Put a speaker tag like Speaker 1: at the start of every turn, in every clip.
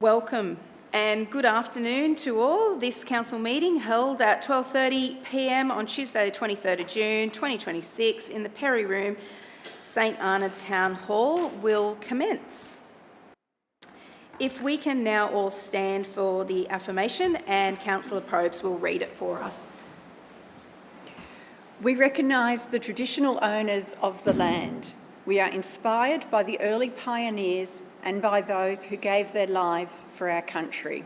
Speaker 1: Welcome and good afternoon to all. This council meeting held at 12:30 p.m. on Tuesday the 23rd of June 2026 in the Perry Room, St Arnaud Town Hall will commence. If we can now all stand for the affirmation, and Councillor Probst will read it for us.
Speaker 2: We recognise the traditional owners of the land. We are inspired by the early pioneers and by those who gave their lives for our country.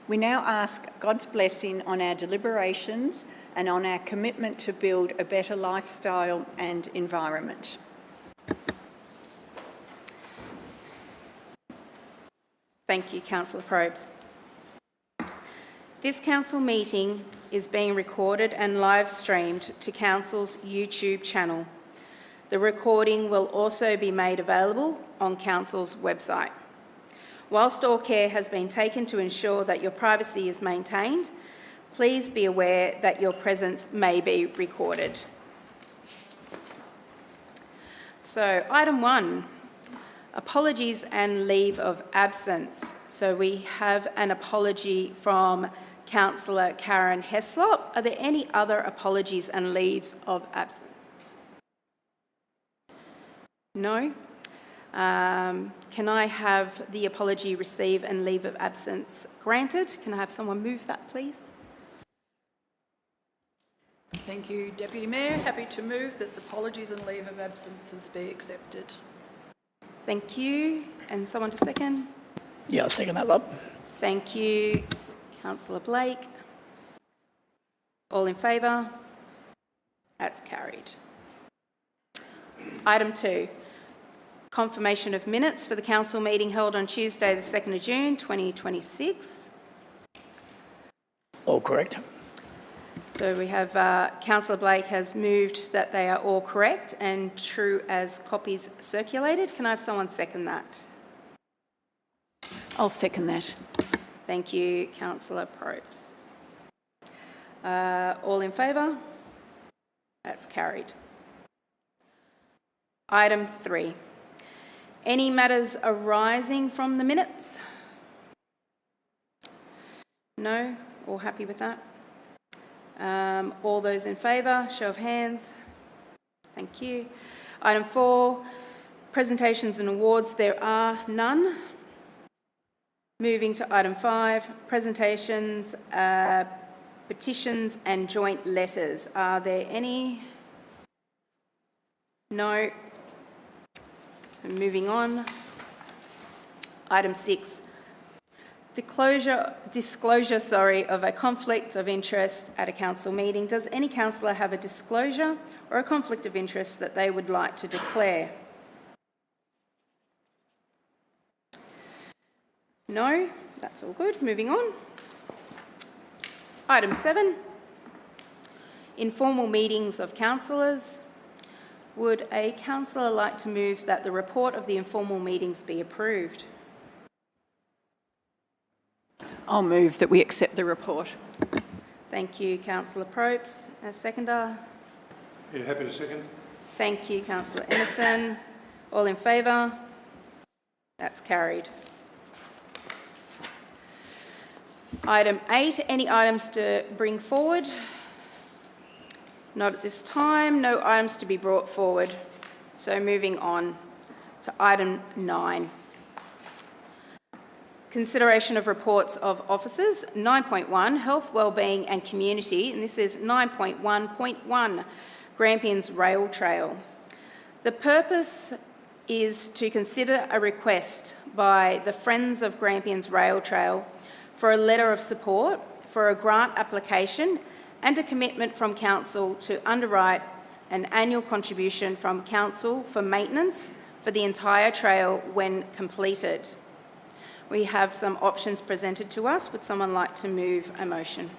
Speaker 2: We now ask God's blessing on our deliberations and on our commitment to build a better lifestyle and environment.
Speaker 1: Thank you, Councillor Probst. This council meeting is being recorded and live streamed to Council's YouTube channel. The recording will also be made available on Council's website. Whilst all care has been taken to ensure that your privacy is maintained, please be aware that your presence may be recorded. So, item 1, apologies and leave of absence. So we have an apology from Councillor Karen Heslop. Are there any other apologies and leaves of absence? No? Can I have the apology, receive and leave of absence granted? Can I have someone move that, please?
Speaker 3: Thank you, Deputy Mayor. Happy to move that the apologies and leave of absences be accepted.
Speaker 1: Thank you. And someone to second?
Speaker 4: Yeah, I'll second that, love.
Speaker 1: Thank you. Councillor Blake. All in favour? That's carried. Item 2. Confirmation of minutes for the council meeting held on Tuesday the 2nd of June 2026.
Speaker 4: All correct.
Speaker 1: So we have Councillor Blake has moved that they are all correct and true as copies circulated. Can I have someone second that?
Speaker 2: I'll second that.
Speaker 1: Thank you, Councillor Probst. All in favour? That's carried. Item 3. Any matters arising from the minutes? No? All happy with that? All those in favour, show of hands. Thank you. Item 4, presentations and awards. There are none. Moving to item 5, presentations, petitions and joint letters. Are there any? No. So moving on. Item 6. Disclosure of a conflict of interest at a council meeting. Does any councillor have a disclosure or a conflict of interest that they would like to declare? No? That's all good. Moving on. Item 7. Informal meetings of councillors. Would a councillor like to move that the report of the informal meetings be approved?
Speaker 2: I'll move that we accept the report.
Speaker 1: Thank you, Councillor Probst. A seconder?
Speaker 5: Yeah, happy to second.
Speaker 1: Thank you, Councillor Emerson. All in favour? That's carried. Item 8, any items to bring forward? Not at this time. No items to be brought forward. So moving on to item 9. Consideration of reports of officers. 9.1, health, wellbeing and community. And this is 9.1.1, Grampians Rail Trail. The purpose is to consider a request by the Friends of Grampians Rail Trail for a letter of support for a grant application and a commitment from Council to underwrite an annual contribution from Council for maintenance for the entire trail when completed. We have some options presented to us. Would someone like to move a motion?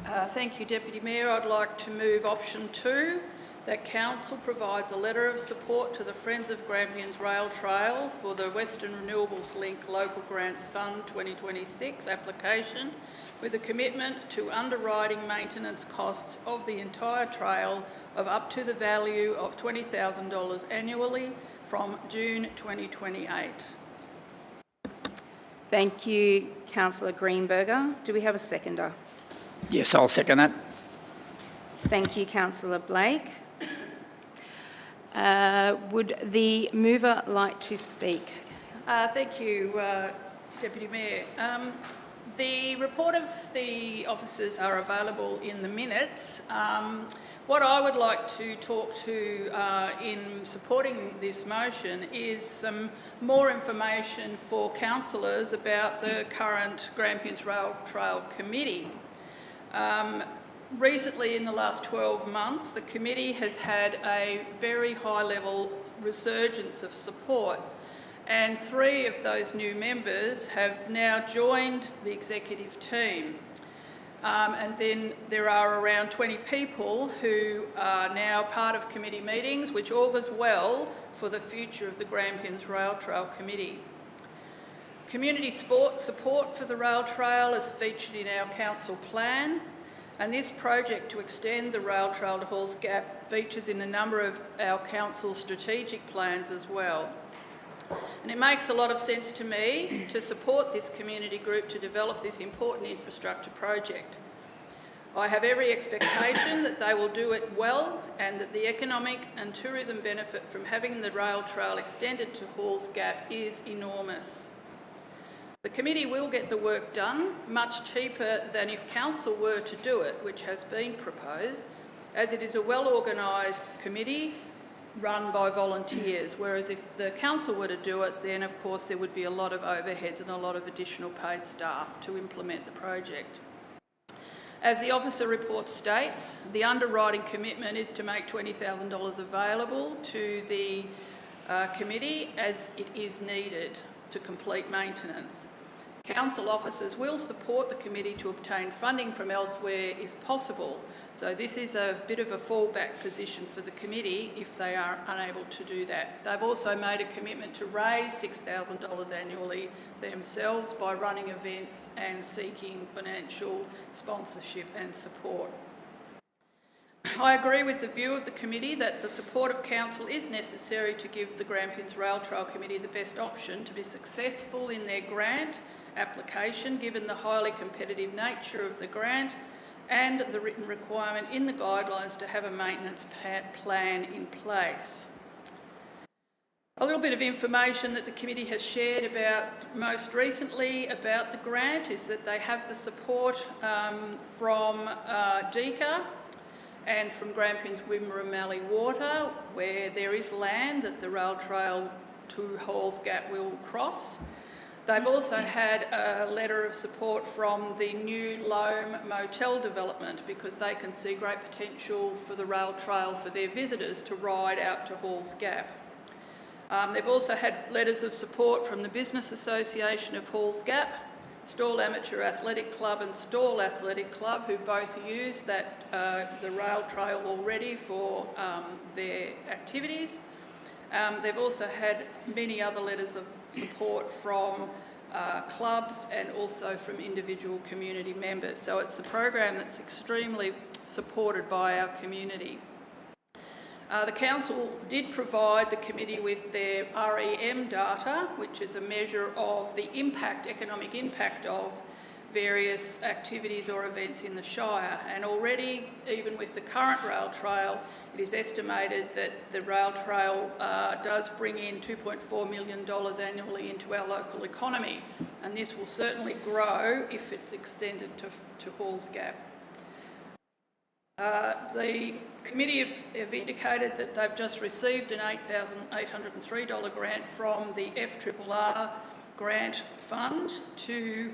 Speaker 3: Thank you, Deputy Mayor. I'd like to move option 2, that Council provides a letter of support to the Friends of Grampians Rail Trail for the Western Renewables Link Local Grants Fund 2026 application with a commitment to underwriting maintenance costs of the entire trail of up to the value of $20,000 annually from June 2028.
Speaker 1: Thank you, Councillor Greenberger. Do we have a seconder?
Speaker 4: Yes, I'll second that.
Speaker 1: Thank you, Councillor Blake. Would the mover like to speak?
Speaker 3: Thank you, Deputy Mayor. The report of the officers are available in the minutes. What I would like to talk to in supporting this motion is some more information for councillors about the current Grampians Rail Trail Committee. Recently, in the last 12 months, the committee has had a very high-level resurgence of support, and 3 of those new members have now joined the executive team. And then there are around 20 people who are now part of committee meetings, which augurs well for the future of the Grampians Rail Trail Committee. Community support for the rail trail is featured in our council plan, and this project to extend the rail trail to Halls Gap features in a number of our council strategic plans as well. And it makes a lot of sense to me to support this community group to develop this important infrastructure project. I have every expectation that they will do it well and that the economic and tourism benefit from having the rail trail extended to Halls Gap is enormous. The committee will get the work done much cheaper than if council were to do it, which has been proposed, as it is a well-organised committee run by volunteers, whereas if the council were to do it, then of course there would be a lot of overheads and a lot of additional paid staff to implement the project. As the officer report states, the underwriting commitment is to make $20,000 available to the committee as it is needed to complete maintenance. Council officers will support the committee to obtain funding from elsewhere if possible, so this is a bit of a fallback position for the committee if they are unable to do that. They've also made a commitment to raise $6,000 annually themselves by running events and seeking financial sponsorship and support. I agree with the view of the committee that the support of council is necessary to give the Grampians Rail Trail Committee the best option to be successful in their grant application, given the highly competitive nature of the grant and the written requirement in the guidelines to have a maintenance plan in place. A little bit of information that the committee has shared about most recently about the grant is that they have the support from DECA and from Grampians Wimmera Mallee Water, where there is land that the rail trail to Halls Gap will cross. They've also had a letter of support from the new Loam Motel development because they can see great potential for the rail trail for their visitors to ride out to Halls Gap. They've also had letters of support from the Business Association of Halls Gap, Stawell Amateur Athletic Club and Stawell Athletic Club, who both use the rail trail already for their activities. They've also had many other letters of support from clubs and also from individual community members. So it's a program that's extremely supported by our community. The council did provide the committee with their REM data, which is a measure of the impact, economic impact of various activities or events in the Shire. And already, even with the current rail trail, it is estimated that the rail trail does bring in $2.4 million annually into our local economy. And this will certainly grow if it's extended to Halls Gap. The committee have indicated that they've just received an $8,803 grant from the FRRR grant fund to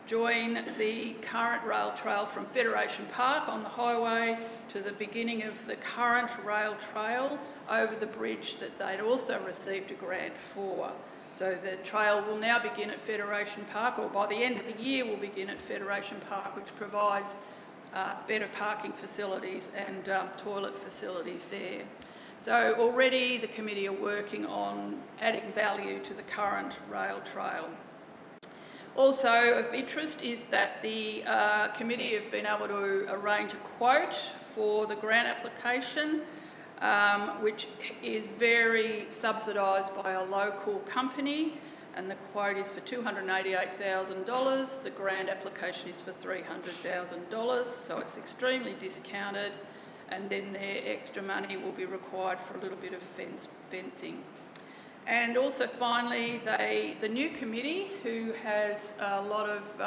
Speaker 3: join the current rail trail from Federation Park on the highway to the beginning of the current rail trail over the bridge that they'd also received a grant for. So the trail will now begin at Federation Park, or by the end of the year will begin at Federation Park, which provides better parking facilities and toilet facilities there. So already the committee are working on adding value to the current rail trail. Also of interest is that the committee have been able to arrange a quote for the grant application, which is very subsidised by a local company and the quote is for $288,000. The grant application is for $300,000, so it's extremely discounted, and then their extra money will be required for a little bit of fencing. And also finally, the new committee, who has a lot of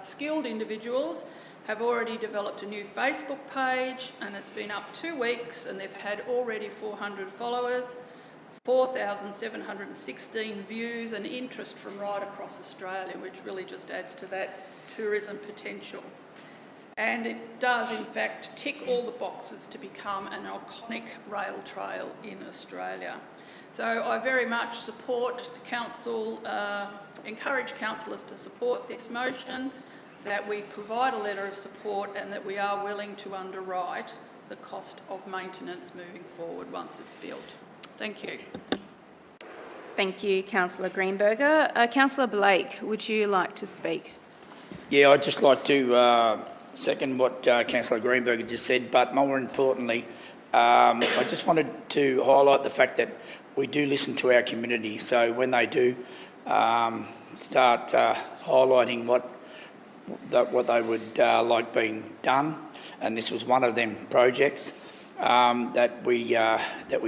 Speaker 3: skilled individuals, have already developed a new Facebook page, and it's been up 2 weeks, and they've had already 400 followers, 4,716 views, and interest from right across Australia, which really just adds to that tourism potential. And it does, in fact, tick all the boxes to become an iconic rail trail in Australia. So I very much support the council, encourage councillors to support this motion, that we provide a letter of support and that we are willing to underwrite the cost of maintenance moving forward once it's built. Thank you.
Speaker 1: Thank you, Councillor Greenberger. Councillor Blake, would you like to speak?
Speaker 4: Yeah, I'd just like to second what Councillor Greenberger just said, but more importantly, I just wanted to highlight the fact that we do listen to our community. So when they do start highlighting what they would like being done, and this was one of them projects, that we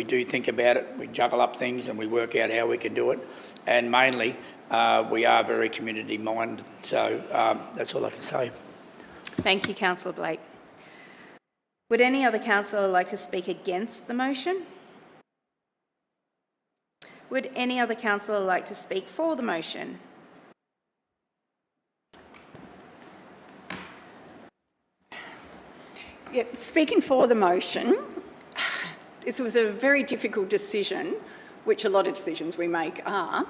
Speaker 4: do think about it. We juggle up things and we work out how we can do it, and mainly we are very community minded. So that's all I can say.
Speaker 1: Thank you, Councillor Blake. Would any other councillor like to speak against the motion? Would any other councillor like to speak for the motion?
Speaker 2: Yeah, speaking for the motion, this was a very difficult decision, which a lot of decisions we make are.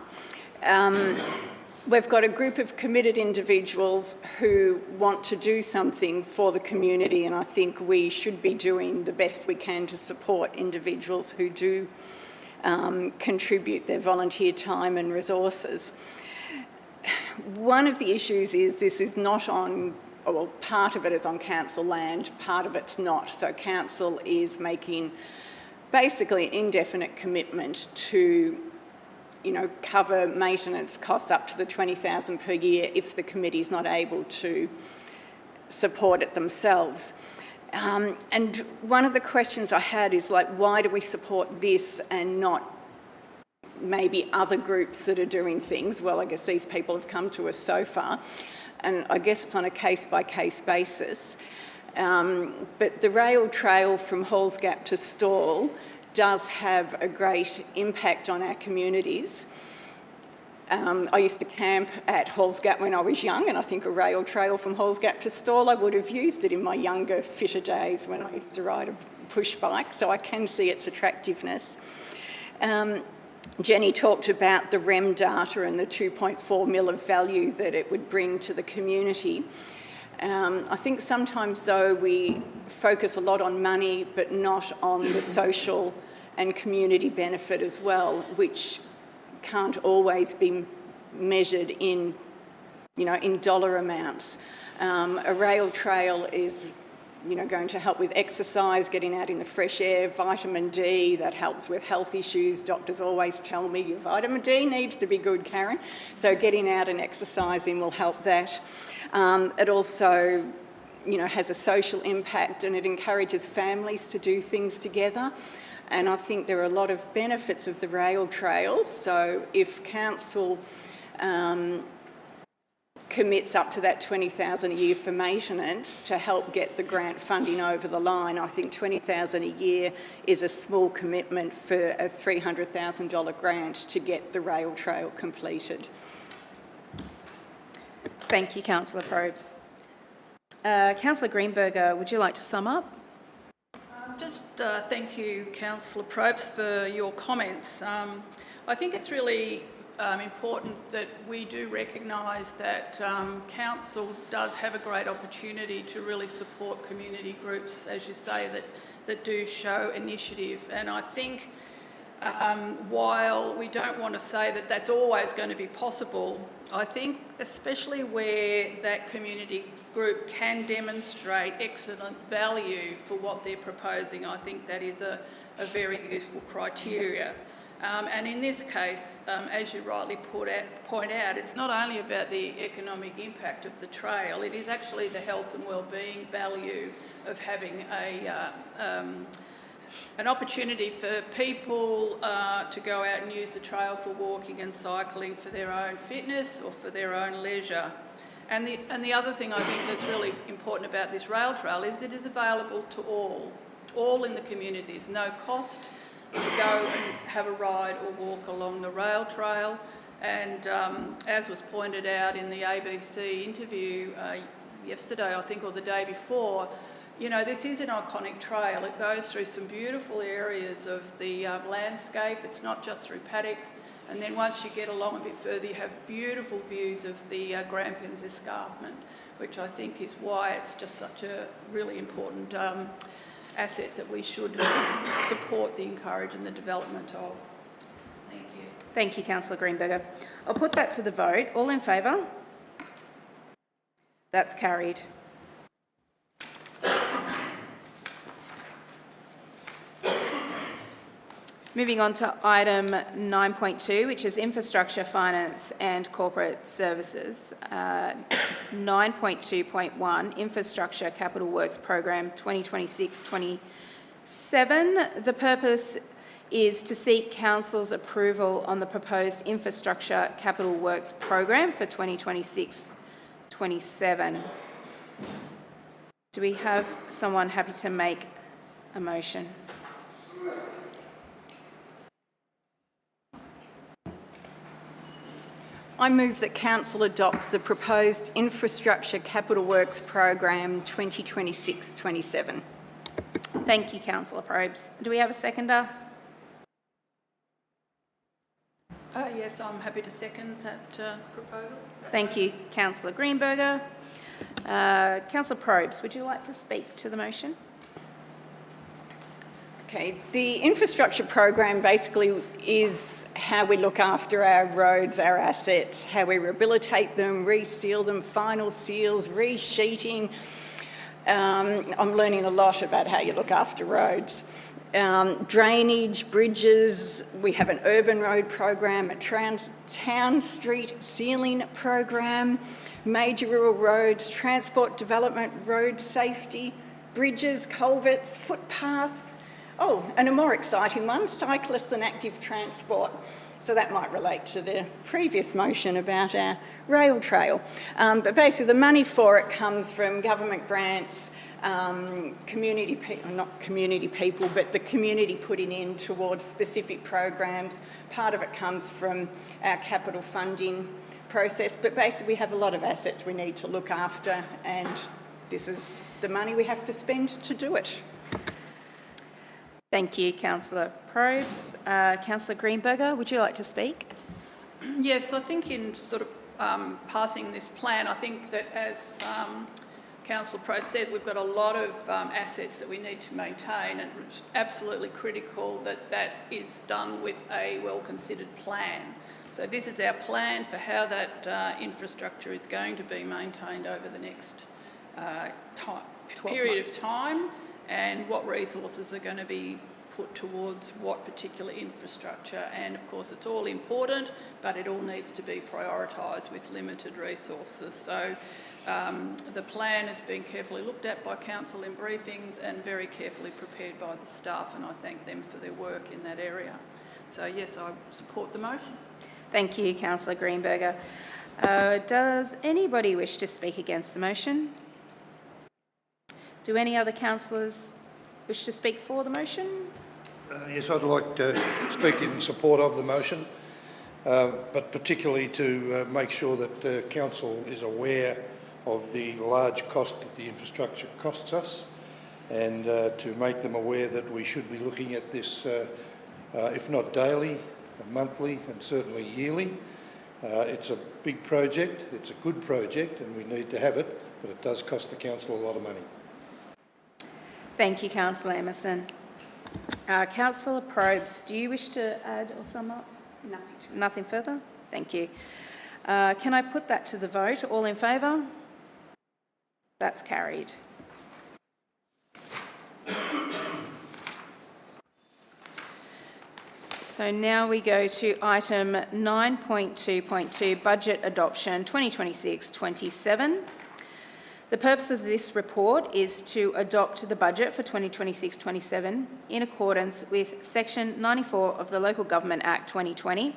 Speaker 2: We've got a group of committed individuals who want to do something for the community, and I think we should be doing the best we can to support individuals who do contribute their volunteer time and resources. One of the issues is this is not on, well, part of it is on council land, part of it's not. So council is making basically indefinite commitment to, cover maintenance costs up to the $20,000 per year if the committee's not able to support it themselves. And one of the questions I had is, why do we support this and not maybe other groups that are doing things? Well, I guess these people have come to us so far, and I guess it's on a case-by-case basis. But the rail trail from Halls Gap to Stawell does have a great impact on our communities. I used to camp at Halls Gap when I was young, and I think a rail trail from Halls Gap to Stawell, I would have used it in my younger, fitter days when I used to ride a push bike, so I can see its attractiveness. Jenny talked about the REM data and the 2.4 mil of value that it would bring to the community. I think sometimes, though, we focus a lot on money but not on the social and community benefit as well, which can't always be measured in, in dollar amounts. A rail trail is, going to help with exercise, getting out in the fresh air, vitamin D, that helps with health issues. Doctors always tell me your vitamin D needs to be good, Karen. So getting out and exercising will help that. It also, has a social impact, and it encourages families to do things together. And I think there are a lot of benefits of the rail trails. So if council commits up to that $20,000 a year for maintenance to help get the grant funding over the line, I think $20,000 a year is a small commitment for a $300,000 grant to get the rail trail completed.
Speaker 1: Thank you, Councillor Probes. Councillor Greenberger, would you like to sum up?
Speaker 3: Thank you, Councillor Probst, for your comments. I think it's really important that we do recognise that Council does have a great opportunity to really support community groups, as you say, that do show initiative. And I think while we don't want to say that that's always going to be possible, I think especially where that community group can demonstrate excellent value for what they're proposing, I think that is a very useful criteria. And in this case, as you rightly point out, it's not only about the economic impact of the trail, it is actually the health and wellbeing value of having an opportunity for people to go out and use the trail for walking and cycling for their own fitness or for their own leisure. And the other thing I think that's really important about this rail trail is it is available to all in the community. There's no cost to go and have a ride or walk along the rail trail. And as was pointed out in the ABC interview yesterday, I think, or the day before, you know, this is an iconic trail. It goes through some beautiful areas of the landscape. It's not just through paddocks. And then once you get along a bit further, you have beautiful views of the Grampians Escarpment, which I think is why it's just such a really important asset that we should support, encourage and the development of. Thank you.
Speaker 1: Thank you, Councillor Greenberger. I'll put that to the vote. All in favour? That's carried. Moving on to item 9.2, which is infrastructure, finance and corporate services. 9.2.1, infrastructure capital works program 2026-27. The purpose is to seek council's approval on the proposed infrastructure capital works program for 2026-27. Do we have someone happy to make a motion?
Speaker 2: I move that Council adopts the proposed Infrastructure Capital Works Program 2026-27.
Speaker 1: Thank you, Councillor Probes. Do we have a seconder?
Speaker 3: Yes, I'm happy to second that proposal.
Speaker 1: Thank you, Councillor Greenberger. Councillor Probes, would you like to speak to the motion?
Speaker 2: Okay, the infrastructure program basically is how we look after our roads, our assets, how we rehabilitate them, reseal them, final seals, resheeting. I'm learning a lot about how you look after roads. Drainage, bridges, we have an urban road program, a town street sealing program, major rural roads, transport development, road safety, bridges, culverts, footpaths. Oh, and a more exciting one, cyclists and active transport. So that might relate to the previous motion about our rail trail. But basically the money for it comes from government grants, community people, not community people, but the community putting in towards specific programs. Part of it comes from our capital funding process, but basically we have a lot of assets we need to look after and this is the money we have to spend to do it.
Speaker 1: Thank you, Councillor Probes. Councillor Greenberger, would you like to speak?
Speaker 3: Yes, I think in sort of passing this plan, I think that as Councillor Probes said, we've got a lot of assets that we need to maintain and it's absolutely critical that that is done with a well-considered plan. So this is our plan for how that infrastructure is going to be maintained over the next period of time, and what resources are going to be put towards what particular infrastructure. And of course it's all important, but it all needs to be prioritised with limited resources. So the plan has been carefully looked at by council in briefings and very carefully prepared by the staff, and I thank them for their work in that area. So yes, I support the motion.
Speaker 1: Thank you, Councillor Greenberger. Does anybody wish to speak against the motion? Do any other councillors wish to speak for the motion?
Speaker 5: Yes, I'd like to speak in support of the motion, but particularly to make sure that council is aware of the large cost that the infrastructure costs us, and to make them aware that we should be looking at this, if not daily, monthly and certainly yearly. It's a big project, it's a good project and we need to have it, but it does cost the council a lot of money.
Speaker 1: Thank you, Councillor Emerson. Councillor Probes, do you wish to add or sum up? Nothing further? Thank you. Can I put that to the vote? All in favour? That's carried. So So now we go to item 9.2.2, Budget Adoption 2026-27. The purpose of this report is to adopt the budget for 2026-27 in accordance with Section 94 of the Local Government Act 2020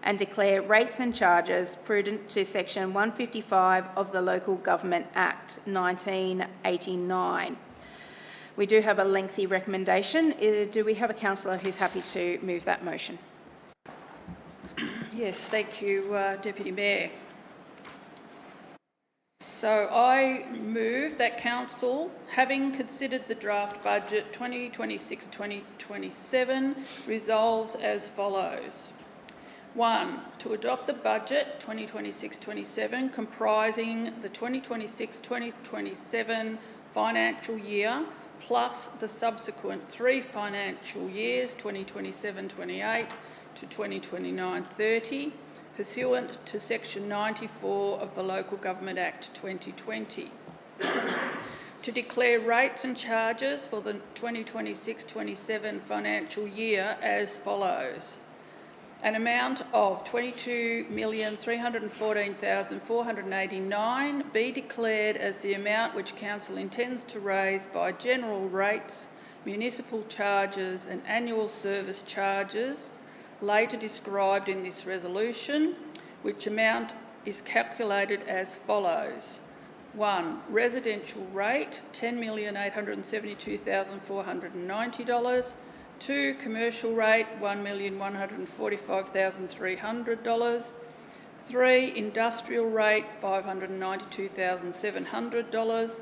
Speaker 1: and declare rates and charges prudent to Section 155 of the Local Government Act 1989. We do have a lengthy recommendation. Do we have a councillor who's happy to move that motion?
Speaker 3: Yes, thank you, Deputy Mayor. So I move that Council, having considered the draft budget 2026-2027, resolves as follows. 1. To adopt the budget 2026-27 comprising the 2026-2027 financial year plus the subsequent 3 financial years 2027-28 to 2029-30 pursuant to Section 94 of the Local Government Act 2020. To declare rates and charges for the 2026-27 financial year as follows. An amount of $22,314,489 be declared as the amount which Council intends to raise by general rates, municipal charges and annual service charges, later described in this resolution, which amount is calculated as follows. 1. Residential rate, $10,872,490. 2. Commercial rate, $1,145,300. 3. Industrial rate, $592,700.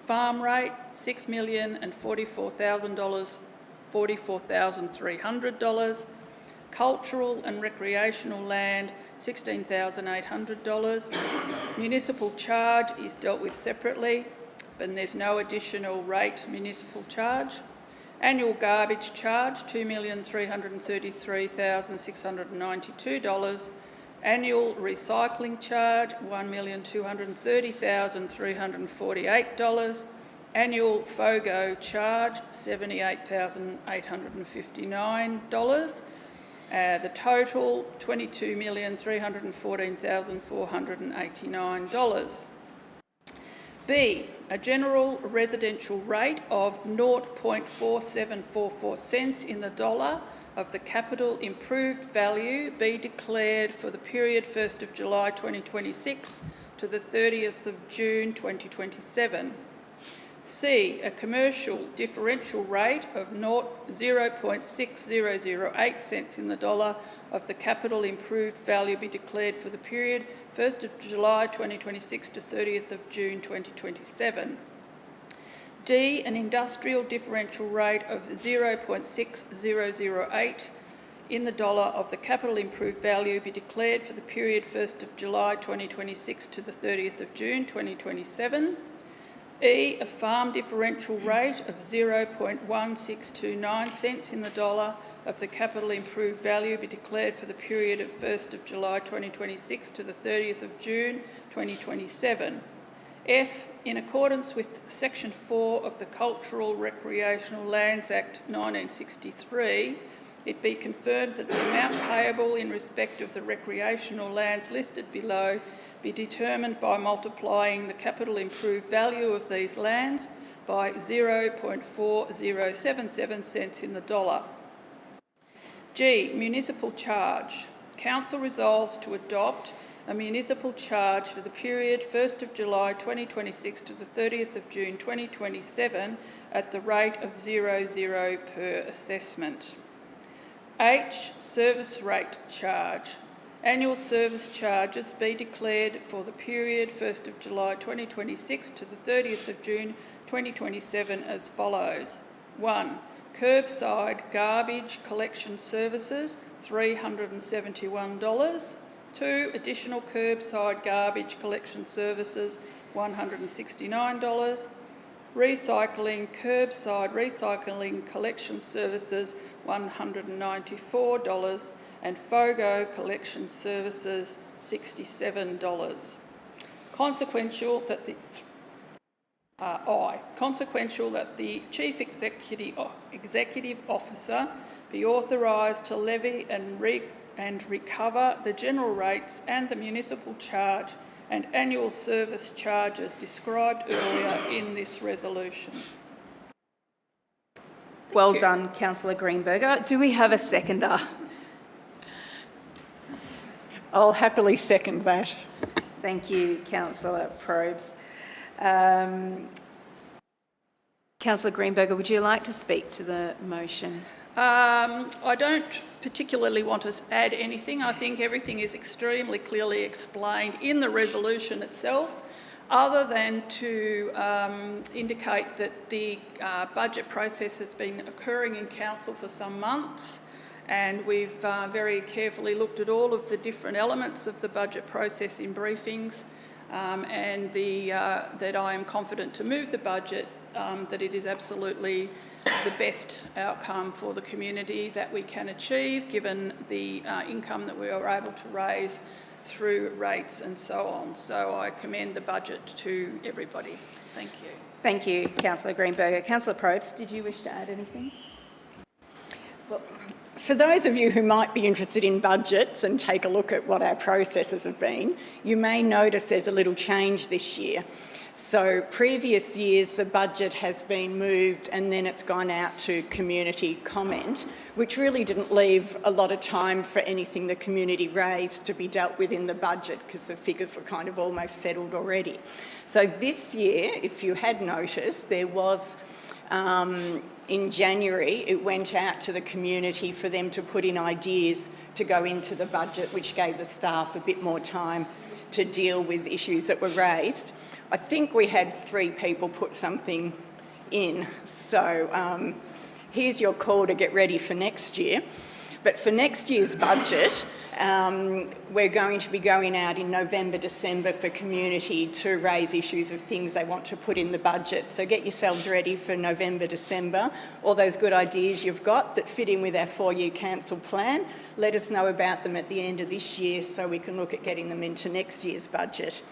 Speaker 3: Farm rate, $6,044,300. Cultural and recreational land, $16,800. Municipal charge is dealt with separately, but there's no additional rate municipal charge. Annual garbage charge, $2,333,692. Annual recycling charge, $1,230,348. Annual FOGO charge, $78,859. The total, $22,314,489. B. A general residential rate of 0.4744 cents in the dollar of the capital improved value be declared for the period 1st of July 2026 to the 30th of June 2027. C. A commercial differential rate of 0.6008 cents in the dollar of the capital improved value be declared for the period 1st of July 2026 to 30th of June 2027. D. An industrial differential rate of 0.6008 in the dollar of the capital improved value be declared for the period 1st of July 2026 to the 30th of June 2027. E. A farm differential rate of 0.1629 cents in the dollar of the capital improved value be declared for the period of 1st of July 2026 to the 30th of June 2027. F. In accordance with Section 4 of the Cultural Recreational Lands Act 1963, it be confirmed that the amount payable in respect of the recreational lands listed below be determined by multiplying the capital improved value of these lands by 0.4077 cents in the dollar. G. Municipal charge. Council resolves to adopt a municipal charge for the period 1st of July 2026 to the 30th of June 2027 at the rate of 0.00 per assessment. H. Service rate charge. Annual service charges be declared for the period 1st of July 2026 to the 30th of June 2027 as follows. 1. Curbside garbage collection services, $371. 2. Additional curbside garbage collection services, $169. Recycling curbside recycling collection services, $194. And FOGO collection services, $67. Consequential that the Consequential that the Chief Executive Officer be authorised to levy and recover the general rates and the municipal charge and annual service charges described earlier in this resolution.
Speaker 1: Well done, Councillor Greenberger. Do we have a seconder?
Speaker 2: I'll happily second that.
Speaker 1: Thank you, Councillor Probst. Councillor Greenberger, would you like to speak to the motion?
Speaker 3: I don't particularly want to add anything. I think everything is extremely clearly explained in the resolution itself, other than to indicate that the budget process has been occurring in council for some months, and we've very carefully looked at all of the different elements of the budget process in briefings, and that I am confident to move the budget, that it is absolutely the best outcome for the community that we can achieve, given the income that we are able to raise through rates and so on. So I commend the budget to everybody. Thank you.
Speaker 1: Thank you, Councillor Greenberger. Councillor Probst, did you wish to add anything?
Speaker 2: Well, for those of you who might be interested in budgets and take a look at what our processes have been, you may notice there's a little change this year. So previous years the budget has been moved and then it's gone out to community comment, which really didn't leave a lot of time for anything the community raised to be dealt with in the budget, because the figures were kind of almost settled already. So this year, if you had noticed, there was in January it went out to the community for them to put in ideas to go into the budget, which gave the staff a bit more time to deal with issues that were raised. I think we had 3 people put something in, so here's your call to get ready for next year. But for next year's budget, we're going to be going out in November, December for community to raise issues of things they want to put in the budget. So get yourselves ready for November, December. All those good ideas you've got that fit in with our 4-year council plan, let us know about them at the end of this year so we can look at getting them into next year's budget.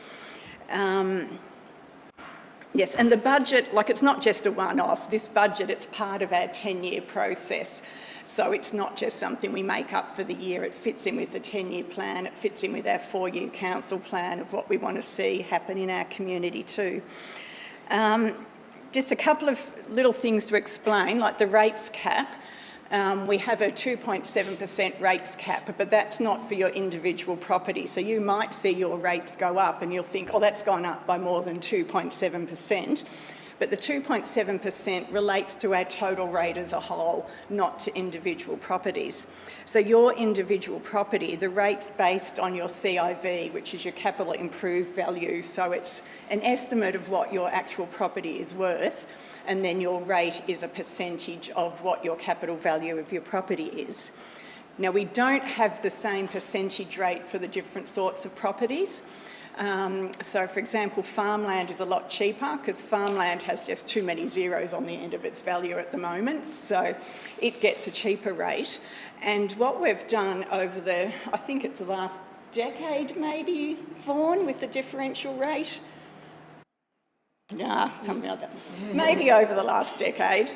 Speaker 2: Yes, and the budget, like, it's not just a one-off. This budget, it's part of our 10-year process. So it's not just something we make up for the year. It fits in with the 10-year plan. It fits in with our 4-year council plan of what we want to see happen in our community too. Just a couple of little things to explain, like the rates cap. We have a 2.7% rates cap, but that's not for your individual property. So you might see your rates go up and you'll think, oh, that's gone up by more than 2.7%. But the 2.7% relates to our total rate as a whole, not to individual properties. So your individual property, the rate's based on your CIV, which is your capital improved value. So it's an estimate of what your actual property is worth, and then your rate is a percentage of what your capital value of your property is. Now, we don't have the same percentage rate for the different sorts of properties. So, for example, farmland is a lot cheaper because farmland has just too many zeros on the end of its value at the moment, so it gets a cheaper rate. And what we've done over the, I think it's the last decade maybe, Vaughan, with the differential rate? Yeah, something like that. Maybe over the last decade,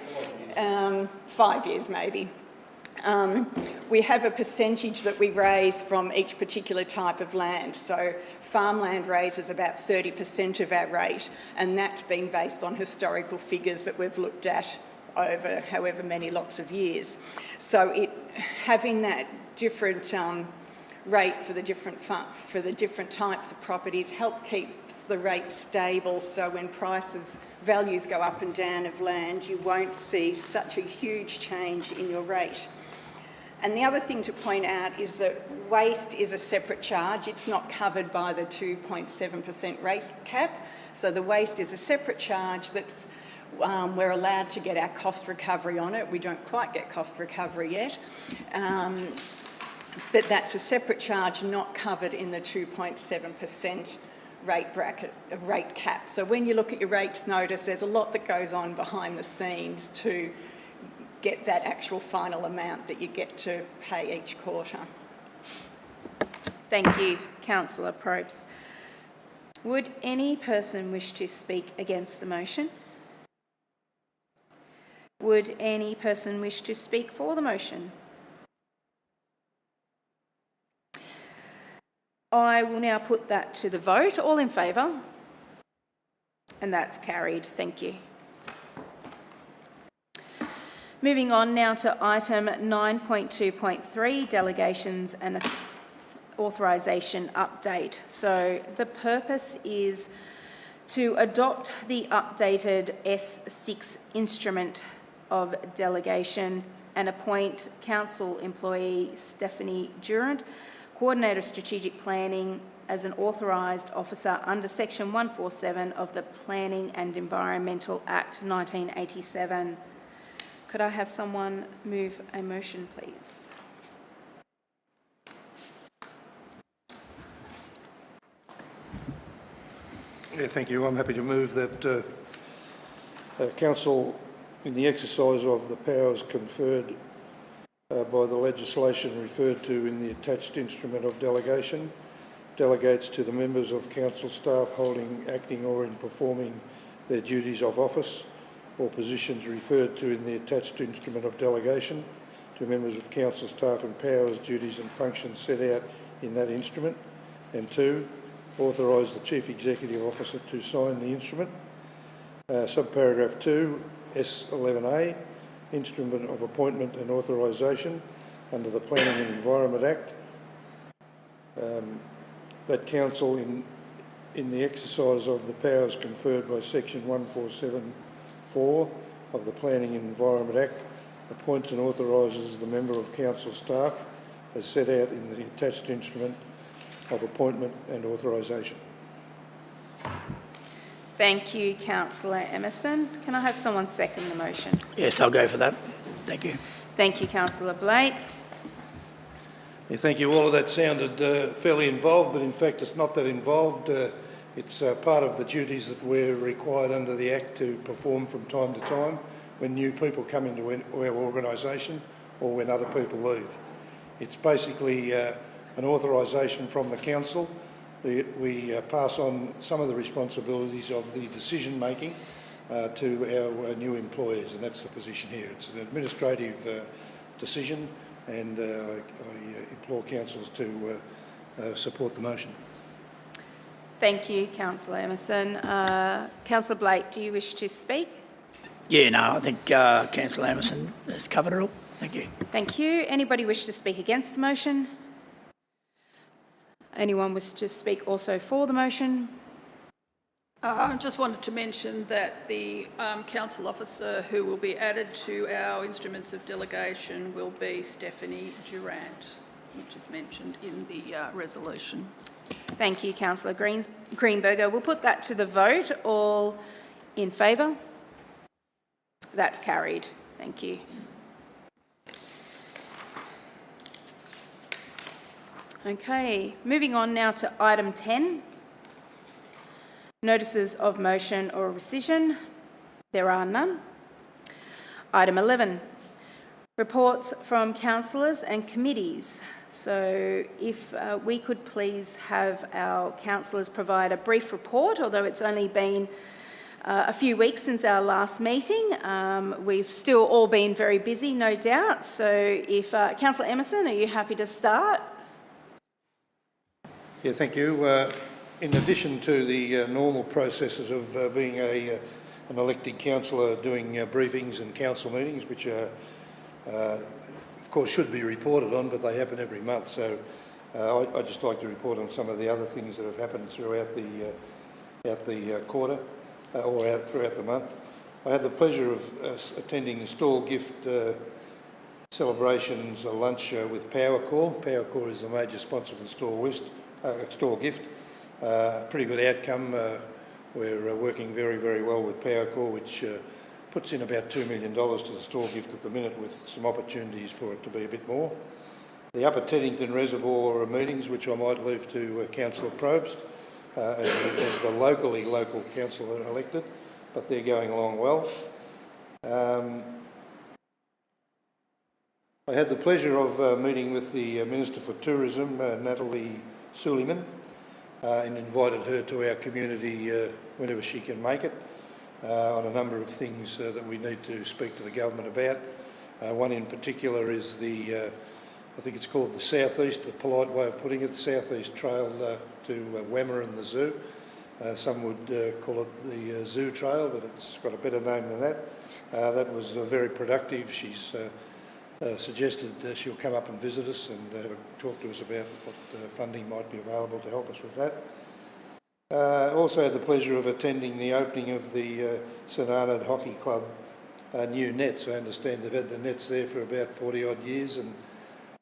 Speaker 2: 5 years maybe. We have a percentage that we raise from each particular type of land. So farmland raises about 30% of our rate, and that's been based on historical figures that we've looked at over however many lots of years. So having that different rate for the different types of properties keeps the rate stable, so when values go up and down of land, you won't see such a huge change in your rate. And the other thing to point out is that waste is a separate charge. It's not covered by the 2.7% rate cap. So the waste is a separate charge that's we're allowed to get our cost recovery on it. We don't quite get cost recovery yet. But that's a separate charge not covered in the 2.7% rate cap. So when you look at your rates notice, there's a lot that goes on behind the scenes to get that actual final amount that you get to pay each quarter.
Speaker 1: Thank you, Councillor Probst. Would any person wish to speak against the motion? Would any person wish to speak for the motion? I will now put that to the vote. All in favour? And that's carried. Thank you. Moving on now to item 9.2.3, delegations and authorisation update. So the purpose is to adopt the updated S6 instrument of delegation and appoint council employee Stephanie Durant, Coordinator of Strategic Planning, as an authorised officer under Section 147 of the Planning and Environmental Act 1987. Could I have someone move a motion, please?
Speaker 5: Yeah, thank you. I'm happy to move that Council, in the exercise of the powers conferred by the legislation referred to in the attached instrument of delegation, delegates to the members of council staff holding, acting or in performing their duties of office or positions referred to in the attached instrument of delegation, to members of council staff and powers, duties and functions set out in that instrument, and 2, authorise the Chief Executive Officer to sign the instrument. Subparagraph 2, S11A, Instrument of Appointment and Authorisation under the Planning and Environment Act, that Council, in the exercise of the powers conferred by Section 147(4) of the Planning and Environment Act, appoints and authorises the member of council staff as set out in the attached instrument of appointment and authorisation.
Speaker 1: Thank you, Councillor Emerson. Can I have someone second the motion?
Speaker 4: Yes, I'll go for that. Thank you.
Speaker 1: Thank you, Councillor Blake.
Speaker 5: Yeah, thank you. All of that sounded fairly involved, but in fact it's not that involved. It's part of the duties that we're required under the Act to perform from time to time when new people come into our organisation or when other people leave. It's basically an authorisation from the Council. We pass on some of the responsibilities of the decision making to our new employers, and that's the position here. It's an administrative decision, and I implore councils to support the motion.
Speaker 1: Thank you, Councillor Emerson. Councillor Blake, do you wish to speak?
Speaker 4: Yeah, no, I think Councillor Emerson has covered it all. Thank you.
Speaker 1: Thank you. Anybody wish to speak against the motion? Anyone wish to speak also for the motion?
Speaker 3: I just wanted to mention that the council officer who will be added to our instruments of delegation will be Stephanie Durant, which is mentioned in the resolution.
Speaker 1: Thank you, Councillor Greenberger. We'll put that to the vote. All in favour? That's carried. Thank you. Okay, moving on now to item 10. Notices of motion or rescission. There are none. Item 11. Reports from councillors and committees. So if we could please have our councillors provide a brief report, although it's only been a few weeks since our last meeting. We've still all been very busy, no doubt. So if Councillor Emerson, are you happy to start?
Speaker 5: Yeah, thank you. In addition to the normal processes of being an elected councillor, doing briefings and council meetings, which are, of course, should be reported on, but they happen every month. So I'd just like to report on some of the other things that have happened throughout the quarter or throughout the month. I had the pleasure of attending the Store Gift celebrations, a lunch with Powercore. Powercore is the major sponsor for the Store Gift. Pretty good outcome. We're working very, very well with Powercore, which puts in about $2 million to the Store Gift at the minute, with some opportunities for it to be a bit more. The Upper Teddington Reservoir meetings, which I might leave to Councillor Probst as the local councillor elected, but they're going along well. I had the pleasure of meeting with the Minister for Tourism, Natalie Suleiman, and invited her to our community whenever she can make it on a number of things that we need to speak to the government about. One in particular is the, I think it's called the Southeast, the polite way of putting it, the Southeast Trail to Wemmer and the zoo. Some would call it the Zoo Trail, but it's got a better name than that. That was very productive. She's suggested she'll come up and visit us and talk to us about what funding might be available to help us with that. Also had the pleasure of attending the opening of the St Arnaud Hockey Club new nets. I understand they've had the nets there for about 40 odd years, and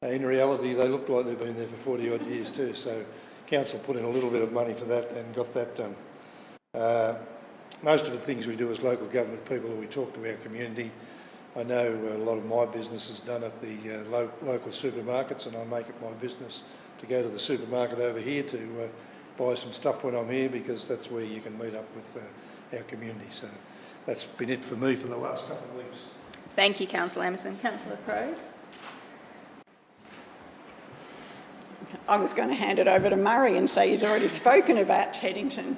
Speaker 5: in reality they look like they've been there for 40 odd years too. So council put in a little bit of money for that and got that done. Most of the things we do as local government people, we talk to our community. I know a lot of my business is done at the local supermarkets, and I make it my business to go to the supermarket over here to buy some stuff when I'm here, because that's where you can meet up with our community. So that's been it for me for the last couple of weeks.
Speaker 1: Thank you, Councillor Emerson. Councillor Probes?
Speaker 2: I was going to hand it over to Murray and say he's already spoken about Teddington.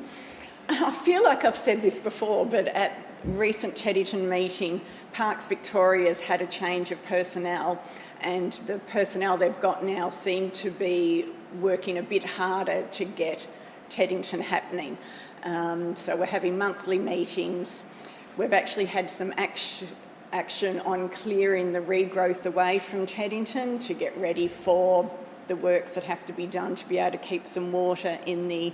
Speaker 2: I feel like I've said this before, but at recent Teddington meeting, Parks Victoria's had a change of personnel, and the personnel they've got now seem to be working a bit harder to get Teddington happening. So we're having monthly meetings. We've actually had some action on clearing the regrowth away from Teddington to get ready for the works that have to be done to be able to keep some water in the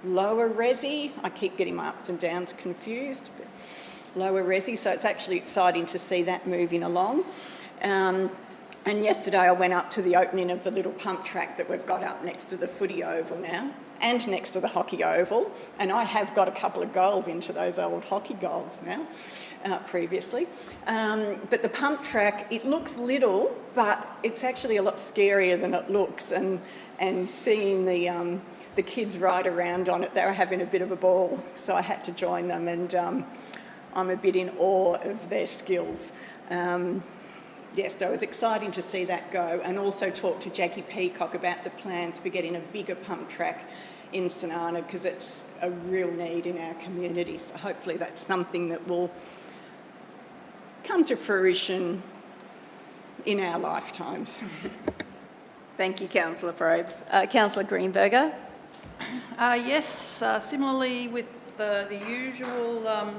Speaker 2: lower resi. I keep getting my ups and downs confused, but lower resi, so it's actually exciting to see that moving along. And yesterday I went up to the opening of the little pump track that we've got up next to the footy oval now, and next to the hockey oval, and I have got a couple of goals into those old hockey goals now, previously. But the pump track, it looks little, but it's actually a lot scarier than it looks, and seeing the kids ride around on it, they were having a bit of a ball, so I had to join them, and I'm a bit in awe of their skills. So it was exciting to see that go, and also talk to Jackie Peacock about the plans for getting a bigger pump track in St Arnaud, because it's a real need in our community. So hopefully that's something that will come to fruition in our lifetimes.
Speaker 1: Thank you, Councillor Probes. Councillor Greenberger?
Speaker 3: Yes, similarly with the usual, how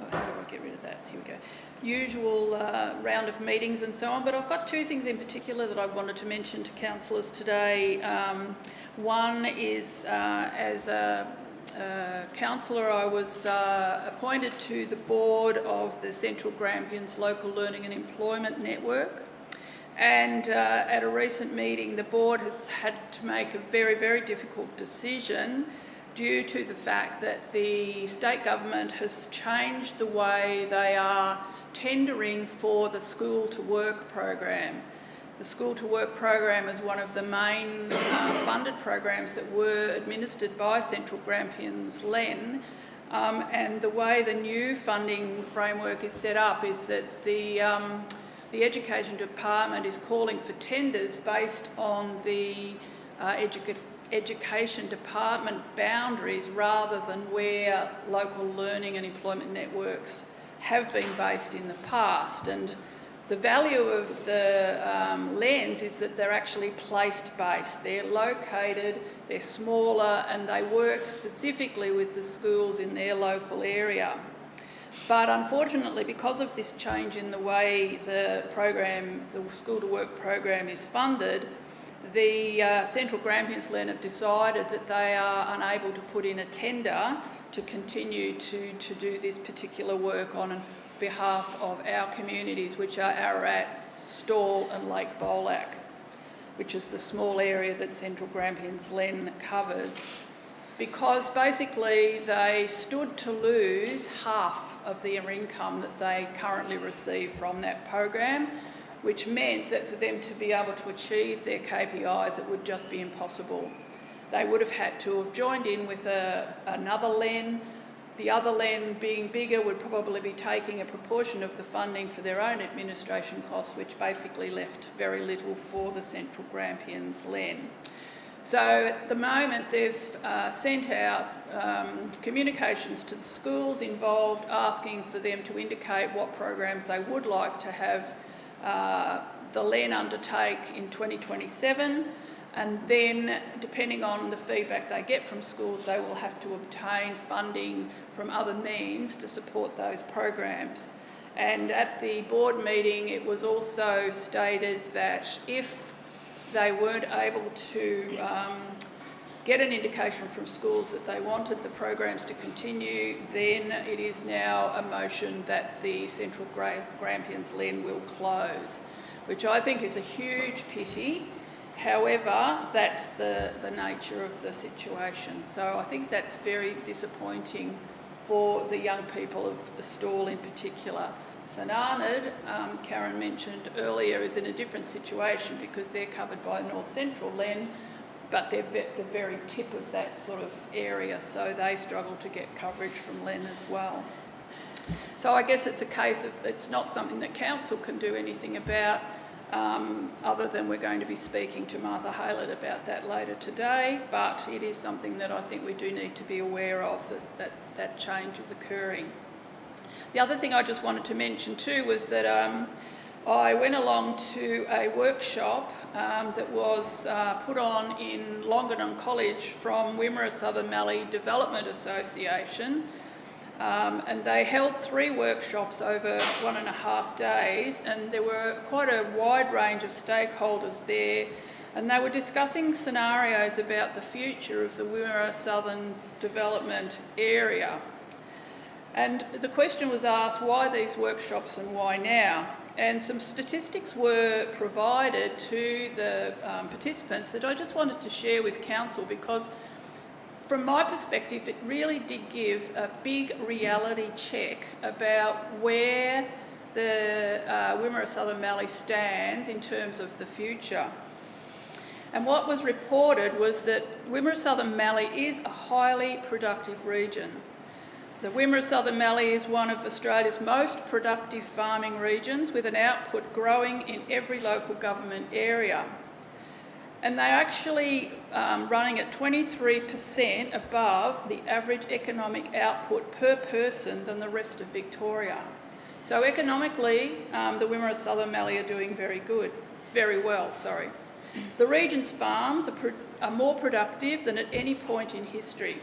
Speaker 3: do I get rid of that? Here we go. Usual round of meetings and so on, but I've got two things in particular that I wanted to mention to councillors today. One is, as a councillor, I was appointed to the board of the Central Grampians Local Learning and Employment Network, and at a recent meeting the board has had to make a very, very difficult decision due to the fact that the state government has changed the way they are tendering for the School to Work program. The School to Work program is one of the main funded programs that were administered by Central Grampians LEN, and the way the new funding framework is set up is that the Education Department is calling for tenders based on the Education Department boundaries rather than where local learning and employment networks have been based in the past. And the value of the LENs is that they're actually placed-based. They're located, they're smaller, and they work specifically with the schools in their local area. But unfortunately, because of this change in the way the School to Work program is funded, the Central Grampians LEN have decided that they are unable to put in a tender to continue to do this particular work on behalf of our communities, which are Ararat, Stawell and Lake Bolac, which is the small area that Central Grampians LEN covers, because basically they stood to lose half of the income that they currently receive from that program, which meant that for them to be able to achieve their KPIs, it would just be impossible. They would have had to have joined in with another LEN. The other LEN, being bigger, would probably be taking a proportion of the funding for their own administration costs, which basically left very little for the Central Grampians LEN. So at the moment they've sent out communications to the schools involved asking for them to indicate what programs they would like to have the LEN undertake in 2027, and then depending on the feedback they get from schools they will have to obtain funding from other means to support those programs. And at the board meeting it was also stated that if they weren't able to get an indication from schools that they wanted the programs to continue, then it is now a motion that the Central Grampians LEN will close, which I think is a huge pity. However, that's the nature of the situation. So I think that's very disappointing for the young people of the Stawell in particular. St Arnaud, Karen mentioned earlier, is in a different situation because they're covered by North Central LEN, but they're the very tip of that sort of area, so they struggle to get coverage from LEN as well. So I guess it's a case of it's not something that council can do anything about, other than we're going to be speaking to Martha Haylett about that later today, but it is something that I think we do need to be aware of, that change is occurring. The other thing I just wanted to mention too was that I went along to a workshop that was put on in Longadon College from Wimmera Southern Mallee Development Association, and they held 3 workshops over 1.5 days, and there were quite a wide range of stakeholders there, and they were discussing scenarios about the future of the Wimmera Southern Development area. And the question was asked, why these workshops and why now? And some statistics were provided to the participants that I just wanted to share with council, because from my perspective it really did give a big reality check about where the Wimmera Southern Mallee stands in terms of the future. And what was reported was that Wimmera Southern Mallee is a highly productive region. The Wimmera Southern Mallee is one of Australia's most productive farming regions, with an output growing in every local government area. And they're actually running at 23% above the average economic output per person than the rest of Victoria. So economically, the Wimmera Southern Mallee are doing very well. The region's farms are more productive than at any point in history.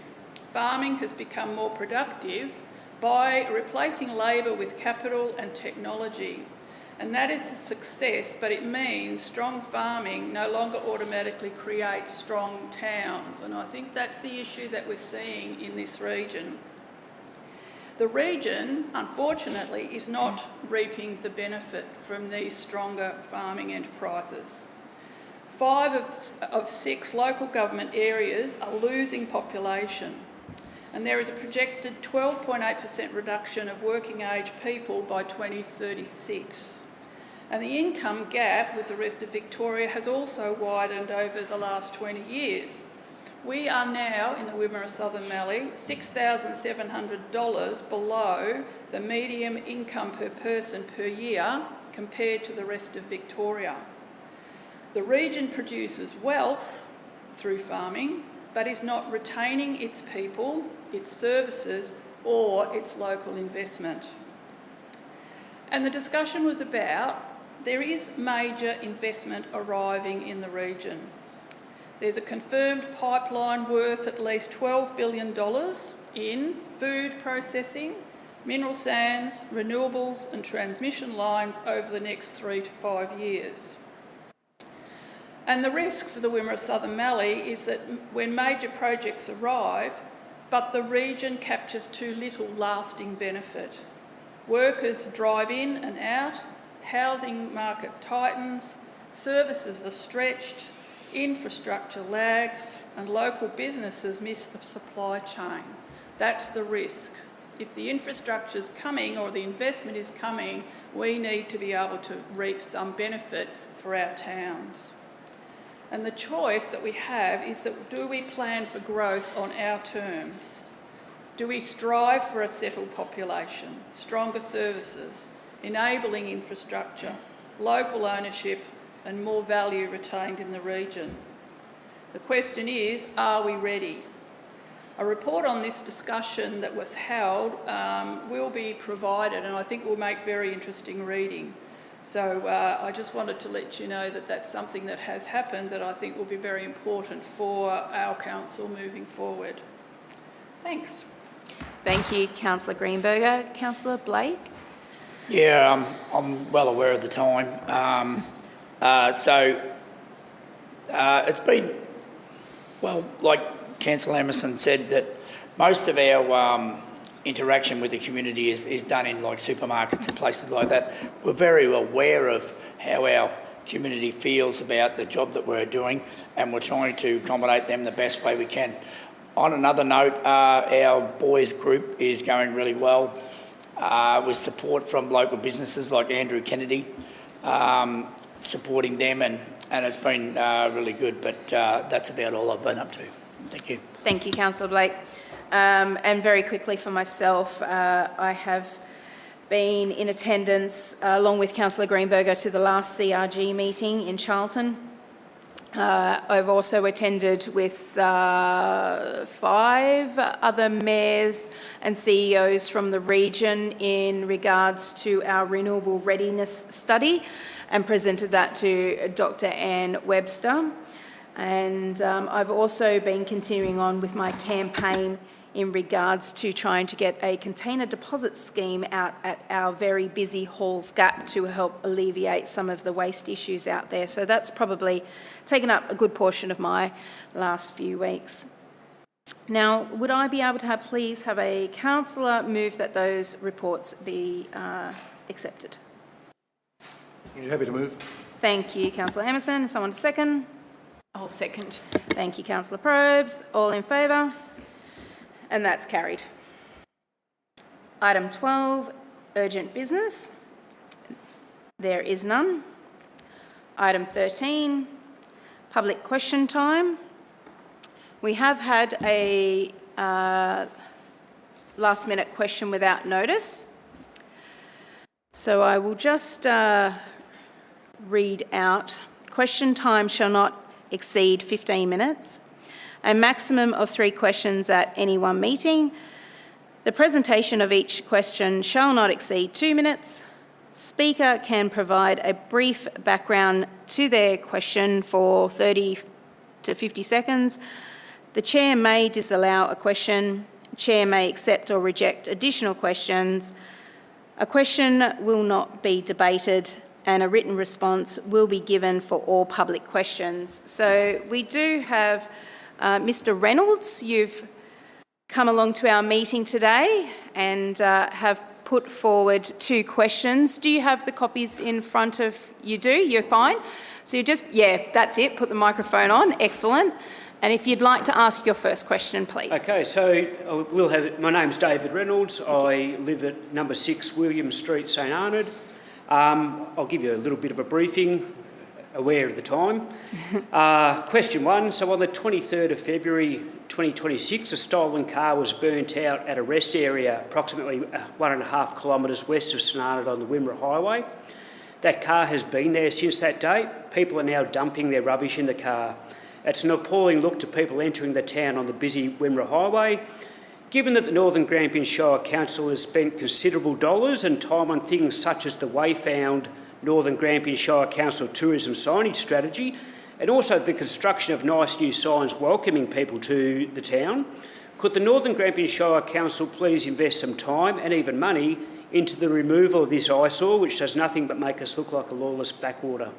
Speaker 3: Farming has become more productive by replacing labour with capital and technology. And that is a success, but it means strong farming no longer automatically creates strong towns. And I think that's the issue that we're seeing in this region. The region, unfortunately, is not reaping the benefit from these stronger farming enterprises. 5 of 6 local government areas are losing population, and there is a projected 12.8% reduction of working age people by 2036. And the income gap with the rest of Victoria has also widened over the last 20 years. We are now, in the Wimmera Southern Mallee, $6,700 below the median income per person per year compared to the rest of Victoria. The region produces wealth through farming, but is not retaining its people, its services, or its local investment. And the discussion was about there is major investment arriving in the region. There's a confirmed pipeline worth at least $12 billion in food processing, mineral sands, renewables and transmission lines over the next 3 to 5 years. And the risk for the Wimmera Southern Mallee is that when major projects arrive, but the region captures too little lasting benefit. Workers drive in and out, housing market tightens, services are stretched, infrastructure lags, and local businesses miss the supply chain. That's the risk. If the infrastructure's coming or the investment is coming, we need to be able to reap some benefit for our towns. And the choice that we have is that, do we plan for growth on our terms? Do we strive for a settled population, stronger services, enabling infrastructure, local ownership and more value retained in the region? The question is, are we ready? A report on this discussion that was held will be provided, and I think will make very interesting reading. So I just wanted to let you know that that's something that has happened that I think will be very important for our council moving forward. Thanks.
Speaker 1: Thank you, Councillor Greenberger. Councillor Blake?
Speaker 4: Yeah, I'm well aware of the time. It's been, well, like Councillor Emerson said, that most of our interaction with the community is done in like supermarkets and places like that. We're very aware of how our community feels about the job that we're doing, and we're trying to accommodate them the best way we can. On another note, our boys group is going really well with support from local businesses like Andrew Kennedy, supporting them, and it's been really good, but that's about all I've been up to. Thank you.
Speaker 1: Thank you, Councillor Blake. And very quickly for myself, I have been in attendance, along with Councillor Greenberger, to the last CRG meeting in Charlton. I've also attended with 5 other mayors and CEOs from the region in regards to our renewable readiness study, and presented that to Dr. Anne Webster. And I've also been continuing on with my campaign in regards to trying to get a container deposit scheme out at our very busy Halls Gap to help alleviate some of the waste issues out there. So that's probably taken up a good portion of my last few weeks. Now, would I be able to please have a councillor move that those reports be accepted?
Speaker 5: You happy to move?
Speaker 1: Thank you, Councillor Emerson. Someone to second?
Speaker 2: I'll second.
Speaker 1: Thank you, Councillor Probes. All in favour? And that's carried. Item 12, urgent business. There is none. Item 13, public question time. We have had a last-minute question without notice. So I will just read out. Question time shall not exceed 15 minutes. A maximum of 3 questions at any one meeting. The presentation of each question shall not exceed 2 minutes. Speaker can provide a brief background to their question for 30 to 50 seconds. The Chair may disallow a question. Chair may accept or reject additional questions. A question will not be debated, and a written response will be given for all public questions. So we do have Mr. Reynolds. You've come along to our meeting today and have put forward 2 questions. Do you have the copies in front of you? Do? You're fine? So you just, yeah, that's it. Put the microphone on. Excellent. And if you'd like to ask your first question, please.
Speaker 6: Okay, so we'll have it. My name's David Reynolds. I live at number 6 William Street, St Arnaud. I'll give you a little bit of a briefing, aware of the time. Question 1. So on the 23rd of February 2026, a stolen car was burnt out at a rest area approximately 1.5 kilometres west of St Arnaud on the Wimmera Highway. That car has been there since that date. People are now dumping their rubbish in the car. It's an appalling look to people entering the town on the busy Wimmera Highway. Given that the Northern Grampians Shire Council has spent considerable dollars and time on things such as the Wayfound Northern Grampians Shire Council tourism signage strategy, and also the construction of nice new signs welcoming people to the town, could the Northern Grampians Shire Council please invest some time and even money into the removal of this eyesore, which does nothing but make us look like a lawless backwater?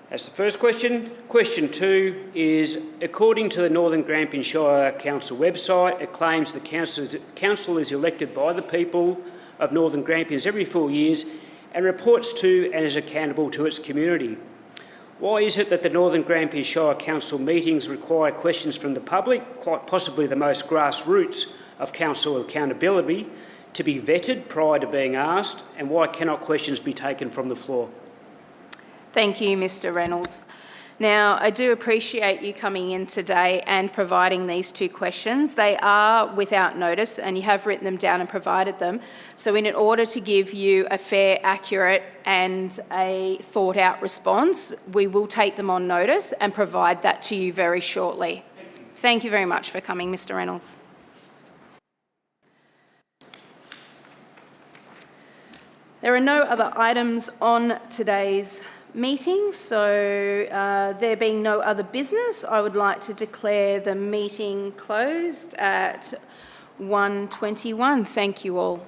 Speaker 6: That's the first question. Question 2 is, according to the Northern Grampians Shire Council website, it claims the council is elected by the people of Northern Grampians every 4 years and reports to and is accountable to its community. Why is it that the Northern Grampians Shire Council meetings require questions from the public, quite possibly the most grassroots of council accountability, to be vetted prior to being asked, and why cannot questions be taken from the floor?
Speaker 1: Thank you, Mr. Reynolds. Now, I do appreciate you coming in today and providing these two questions. They are without notice and you have written them down and provided them. So in order to give you a fair, accurate and a thought-out response, we will take them on notice and provide that to you very shortly. Thank you very much for coming, Mr. Reynolds. There are no other items on today's meeting, so there being no other business, I would like to declare the meeting closed at 1:21. Thank you all.